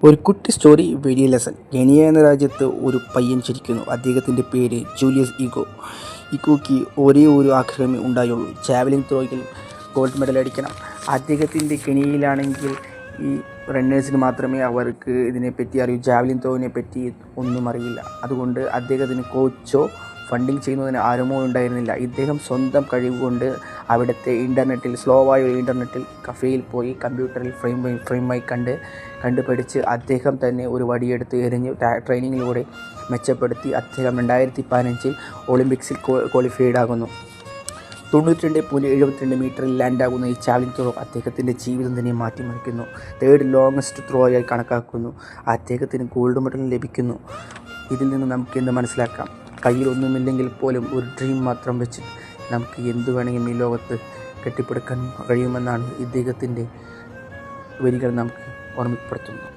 ഒരു കുട്ടി story video lesson. Kenya എന്ന രാജ്യത്ത് ഒരു പയ്യൻ ജനിക്കുന്നു. അദ്ദേഹത്തിൻ്റെ പേര് ജൂലിയസ് ഇഗോയ്ക്ക് ഒരേ ഒരു ആഗ്രഹമേ ഉണ്ടായുള്ളൂ, ജാവലിൻ ത്രോയിൽ ഗോൾഡ് മെഡൽ അടിക്കണം. അദ്ദേഹത്തിൻ്റെ കെനിയയിലാണെങ്കിൽ ഈ റണ്ണേഴ്സിന് മാത്രമേ അവർക്ക് ഇതിനെപ്പറ്റി അറിയൂ, ജാവലിൻ ത്രോയിനെ പറ്റി ഒന്നും അറിയില്ല. അതുകൊണ്ട് അദ്ദേഹത്തിന് കോച്ചോ ഫണ്ടിങ് ചെയ്യുന്നതിന് ആരുമോ ഉണ്ടായിരുന്നില്ല. ഇദ്ദേഹം സ്വന്തം കഴിവുകൊണ്ട് അവിടുത്തെ സ്ലോവായ ഒരു ഇൻ്റർനെറ്റിൽ കഫേയിൽ പോയി കമ്പ്യൂട്ടറിൽ ഫ്രെയിമായി കണ്ട് പഠിച്ച് അദ്ദേഹം തന്നെ ഒരു വടിയെടുത്ത് എറിഞ്ഞ് ട്രെയിനിങ്ങിലൂടെ മെച്ചപ്പെടുത്തി അദ്ദേഹം 2015 ഒളിമ്പിക്സിൽ ക്വാളിഫൈഡ് ആകുന്നു. 92.72 മീറ്ററിൽ ലാൻഡാകുന്ന ഈ ജാവലിൻ ത്രോ അദ്ദേഹത്തിൻ്റെ ജീവിതം തന്നെ മാറ്റിമറിക്കുന്നു. 3rd ലോങ്ങസ്റ്റ് ത്രോ ആയി കണക്കാക്കുന്നു. അദ്ദേഹത്തിന് ഗോൾഡ് മെഡൽ ലഭിക്കുന്നു. ഇതിൽ നിന്ന് നമുക്ക് എന്ത് മനസ്സിലാക്കാം? കയ്യിലൊന്നുമില്ലെങ്കിൽ പോലും ഒരു ഡ്രീം മാത്രം വെച്ച് നമുക്ക് എന്തു വേണമെങ്കിലും ഈ ലോകത്ത് കെട്ടിപ്പടുക്കാൻ കഴിയുമെന്നാണ് ഇദ്ദേഹത്തിൻ്റെ വരികൾ നമുക്ക് ഓർമ്മപ്പെടുത്തുന്നത്.